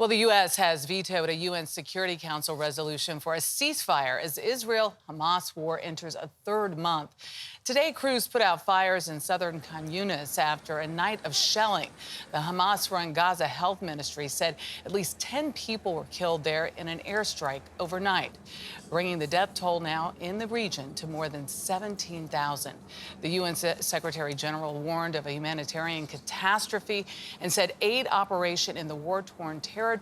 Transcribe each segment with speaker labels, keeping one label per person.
Speaker 1: Well, the U.S. has vetoed a UN Security Council resolution for a ceasefire as Israel-Hamas war enters a third month. Today, crews put out fires in southern Khan Yunis after a night of shelling. The Hamas-run Gaza Health Ministry said at least 10 people were killed there in an airstrike overnight, bringing the death toll now in the region to more than 17,000. The UN Secretary General warned of a humanitarian catastrophe and said aid operation in the war-torn territory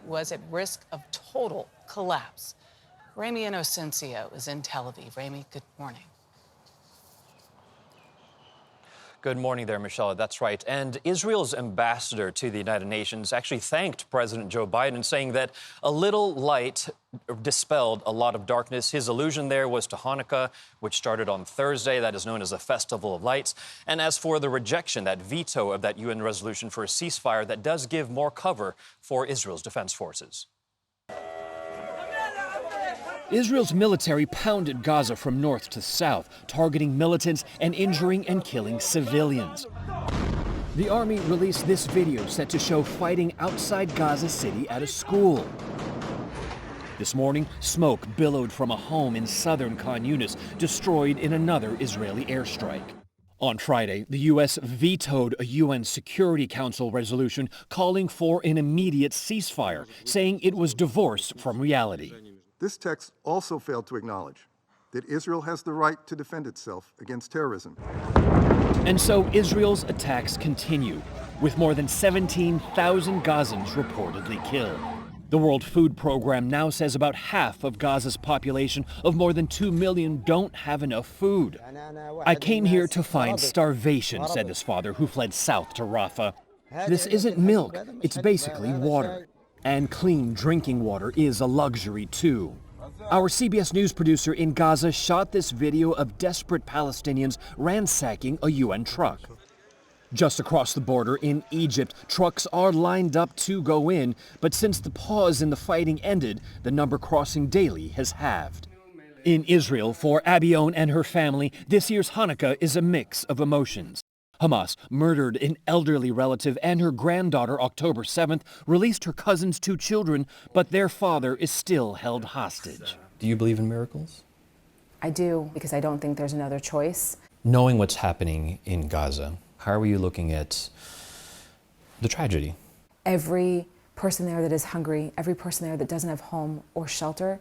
Speaker 1: was at risk of total collapse. Ramy Inocencio is in Tel Aviv. Ramy, good morning.
Speaker 2: Good morning there, Michelle. That's right. And Israel's ambassador to the United Nations actually thanked President Joe Biden, saying that a little light dispelled a lot of darkness. His allusion there was to Hanukkah, which started on Thursday. That is known as a Festival of Lights. And as for the rejection, that veto of that UN resolution for a ceasefire, that does give more cover for Israel's defense forces.
Speaker 3: Israel's military pounded Gaza from north to south, targeting militants and injuring and killing civilians. The army released this video set to show fighting outside Gaza City at a school. This morning, smoke billowed from a home in southern Khan Yunis, destroyed in another Israeli airstrike. On Friday, the U.S. vetoed a UN Security Council resolution calling for an immediate ceasefire, saying it was divorced from reality.
Speaker 4: This text also failed to acknowledge that Israel has the right to defend itself against terrorism.
Speaker 3: And so Israel's attacks continue, with more than 17,000 Gazans reportedly killed. The World Food Program now says about half of Gaza's population of more than 2 million don't have enough food. I came here to find starvation, said this father who fled south to Rafah. This isn't milk, it's basically water. And clean drinking water is a luxury, too. Our CBS News producer in Gaza shot this video of desperate Palestinians ransacking a UN truck. Just across the border in Egypt, trucks are lined up to go in, but since the pause in the fighting ended, the number crossing daily has halved. In Israel, for Abion and her family, this year's Hanukkah is a mix of emotions. Hamas murdered an elderly relative and her granddaughter October 7th, released her cousin's 2 children, but their father is still held hostage.
Speaker 5: Do you believe in miracles?
Speaker 6: I do, because I don't think there's another choice.
Speaker 5: Knowing what's happening in Gaza, how are you looking at the tragedy?
Speaker 6: Every person there that is hungry, every person there that doesn't have home or shelter,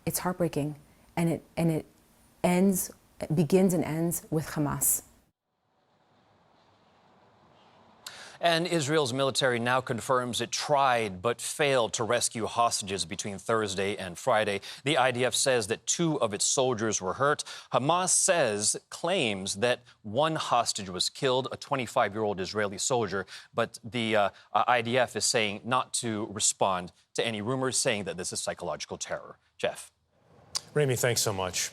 Speaker 6: it's heartbreaking. And it begins and ends with Hamas.
Speaker 2: And Israel's military now confirms it tried but failed to rescue hostages between Thursday and Friday. The IDF says that 2 of its soldiers were hurt. Hamas claims that 1 hostage was killed, a 25-year-old Israeli soldier. But the IDF is saying not to respond to any rumors, saying that this is psychological terror. Jeff.
Speaker 7: Ramy, thanks so much.